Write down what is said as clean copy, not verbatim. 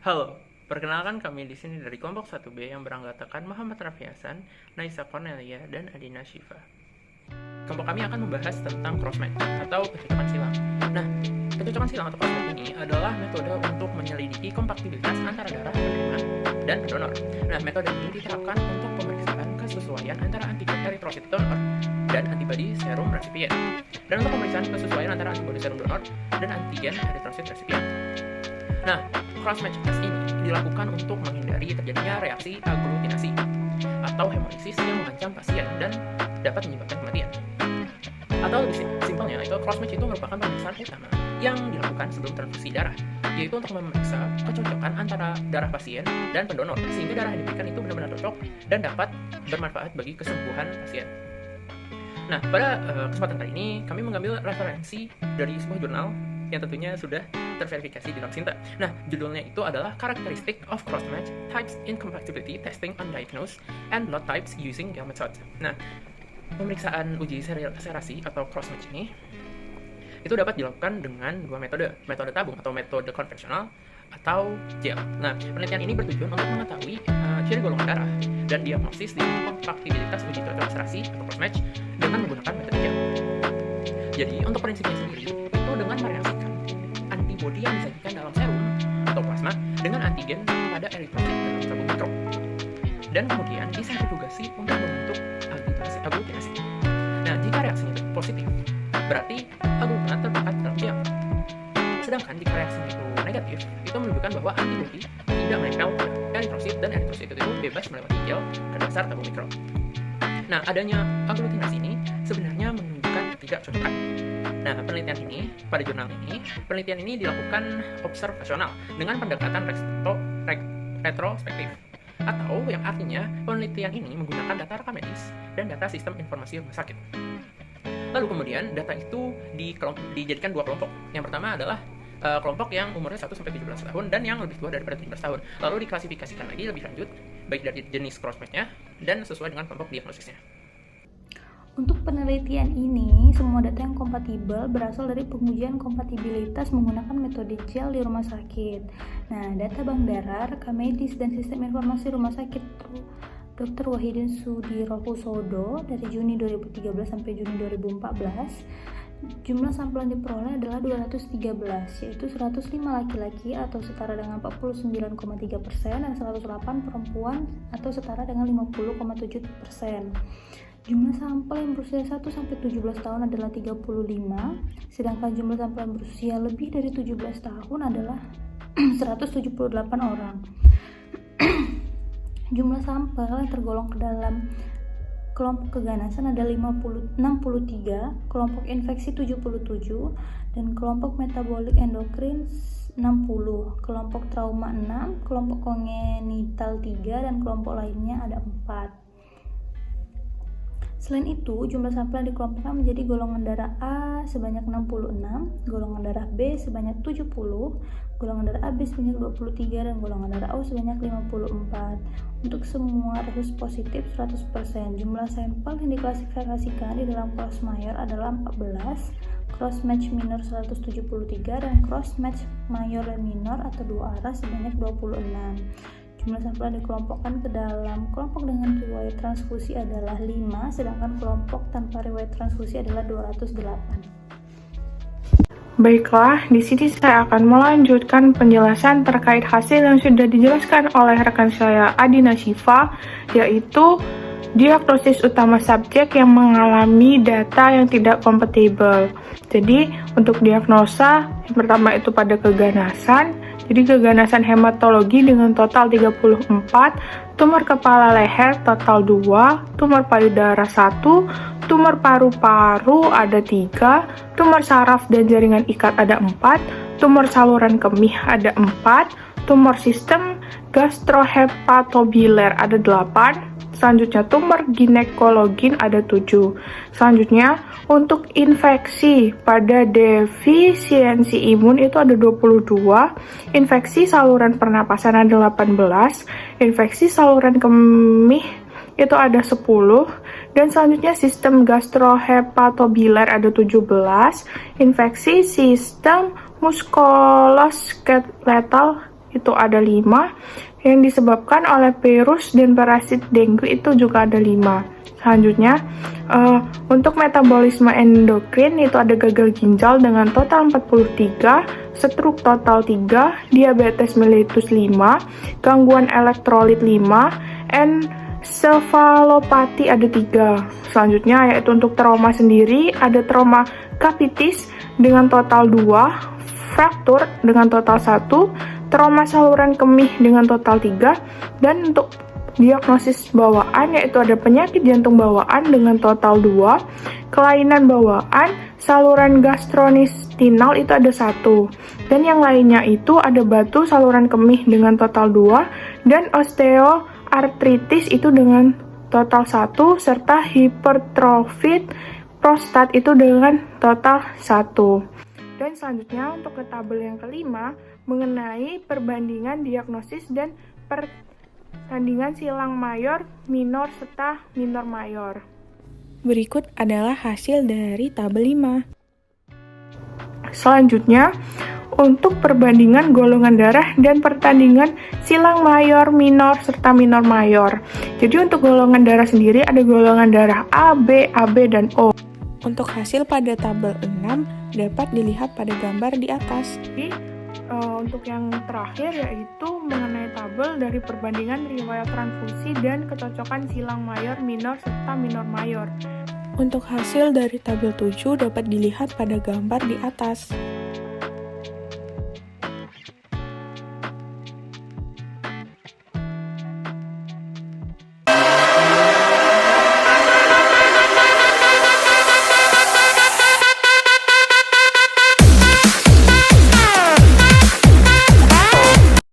Halo, perkenalkan kami di sini dari kelompok 1B yang beranggotakan Muhammad Raffi Hasan, Naisa Cornelia, dan Adina Shiva. Kelompok kami akan membahas tentang crossmatch atau kecocokan silang. Nah, kecocokan silang atau crossmatch ini adalah metode untuk menyelidiki kompatibilitas antara darah penerima dan pendonor. Nah, metode ini diterapkan untuk pemeriksaan kesesuaian antara antigen eritrosit donor dan antibodi serum resipien, dan untuk pemeriksaan kesesuaian antara antibodi serum donor dan antigen eritrosit resipien. Nah, crossmatch test ini dilakukan untuk menghindari terjadinya reaksi aglutinasi atau hemolisis yang mengancam pasien dan dapat menyebabkan kematian. Atau lebih simpelnya, crossmatch itu merupakan pemeriksaan utama yang dilakukan sebelum transfusi darah, yaitu untuk memeriksa kecocokan antara darah pasien dan pendonor, sehingga darah yang diberikan itu benar-benar cocok dan dapat bermanfaat bagi kesembuhan pasien. Nah, pada kesempatan kali ini kami mengambil referensi dari sebuah jurnal yang tentunya sudah terverifikasi di dalam Sinta. Nah, judulnya itu adalah Characteristic of Crossmatch Types Incompatibility Testing Undiagnosed and Lot Types Using Gale Method. Nah, pemeriksaan uji serasi atau crossmatch ini itu dapat dilakukan dengan dua metode tabung atau metode konvensional atau gel. Nah, penelitian ini bertujuan untuk mengetahui ciri golongan darah dan diagnosis di kompatibilitas uji cocok serasi atau crossmatch dengan menggunakan metode gel. Jadi, untuk prinsipnya sendiri itu dengan mereaksikan antibodi yang disajikan dalam serum atau plasma dengan antigen pada eritrosit dalam tabung mikro, dan kemudian disentrifugasi untuk membentuk aglutinasi. Nah, jika reaksinya positif, berarti aglutinat terpakat dalam gel. Sedangkan jika reaksinya itu negatif, itu menunjukkan bahwa antibodi tidak menempel pada eritrosit dan eritrosit itu bebas melewati gel ke dasar tabung mikro. Nah, adanya aglutinasi ini sebenarnya menunjukkan ketidakcocokan. Nah, penelitian ini dilakukan observasional dengan pendekatan retrospektif, atau yang artinya penelitian ini menggunakan data rekam medis dan data sistem informasi rumah sakit. Lalu kemudian data itu dijadikan dua kelompok. Yang pertama adalah kelompok yang umurnya 1-17 tahun dan yang lebih tua daripada 17 tahun. Lalu diklasifikasikan lagi lebih lanjut baik dari jenis crossmatch-nya dan sesuai dengan kelompok diagnosisnya. Untuk penelitian ini, semua data yang kompatibel berasal dari pengujian kompatibilitas menggunakan metode gel di rumah sakit. Nah, data bank darah, rekam medis, dan sistem informasi rumah sakit Dr. Wahidin Sudirohusodo dari Juni 2013 sampai Juni 2014, jumlah sampel yang diperoleh adalah 213, yaitu 105 laki-laki atau setara dengan 49,3% dan 108 perempuan atau setara dengan 50,7%. Jumlah sampel yang berusia 1-17 tahun adalah 35, sedangkan jumlah sampel yang berusia lebih dari 17 tahun adalah 178 orang. Jumlah sampel yang tergolong ke dalam kelompok keganasan ada 63, kelompok infeksi 77, dan kelompok metabolik endokrin 60, kelompok trauma 6, kelompok kongenital 3, dan kelompok lainnya ada 4. Selain itu, jumlah sampel yang dikelompokkan menjadi golongan darah A sebanyak 66, golongan darah B sebanyak 70, golongan darah AB sebanyak 23, dan golongan darah O sebanyak 54. Untuk semua kasus positif 100%, jumlah sampel yang diklasifikasikan di dalam cross mayor adalah 14, cross match minor 173, dan cross match mayor dan minor atau dua arah sebanyak 26. Jumlah sampel yang dikelompokkan ke dalam kelompok dengan riwayat transfusi adalah 5, sedangkan kelompok tanpa riwayat transfusi adalah 208. Baiklah, di sini saya akan melanjutkan penjelasan terkait hasil yang sudah dijelaskan oleh rekan saya Adina Shiva, yaitu diagnosis utama subjek yang mengalami data yang tidak kompatibel. Jadi, untuk diagnosa, yang pertama itu pada keganasan. Jadi keganasan hematologi dengan total 34, tumor kepala leher total 2, tumor payudara 1, tumor paru-paru ada 3, tumor saraf dan jaringan ikat ada 4, tumor saluran kemih ada 4, tumor sistem gastrohepatobiler ada 8, selanjutnya tumor ginekologin ada 7. Selanjutnya untuk infeksi pada defisiensi imun itu ada 22, infeksi saluran pernapasan ada 18, infeksi saluran kemih itu ada 10, dan selanjutnya sistem gastrohepatobiler ada 17, infeksi sistem muskuloskeletal itu ada 5, yang disebabkan oleh virus dan parasit dengue itu juga ada 5. Selanjutnya, untuk metabolisme endokrin itu ada gagal ginjal dengan total 43, stroke total 3, diabetes mellitus 5, gangguan elektrolit 5, ensefalopati ada 3. Selanjutnya yaitu untuk trauma sendiri ada trauma capitis dengan total 2, fraktur dengan total 1, trauma saluran kemih dengan total 3, dan untuk diagnosis bawaan yaitu ada penyakit jantung bawaan dengan total 2, kelainan bawaan, saluran gastrointestinal itu ada 1, dan yang lainnya itu ada batu saluran kemih dengan total 2, dan osteoartritis itu dengan total 1, serta hipertrofi prostat itu dengan total 1. Dan selanjutnya untuk ke tabel yang kelima mengenai perbandingan diagnosis dan pertandingan silang mayor, minor, serta minor mayor. Berikut adalah hasil dari tabel 5. Selanjutnya, untuk perbandingan golongan darah dan pertandingan silang mayor, minor, serta minor mayor. Jadi untuk golongan darah sendiri ada golongan darah A, B, AB, dan O. Untuk hasil pada tabel 6 dapat dilihat pada gambar di atas. Jadi, untuk yang terakhir yaitu mengenai tabel dari perbandingan riwayat transfusi dan kecocokan silang mayor, minor, serta minor mayor. Untuk hasil dari tabel 7 dapat dilihat pada gambar di atas.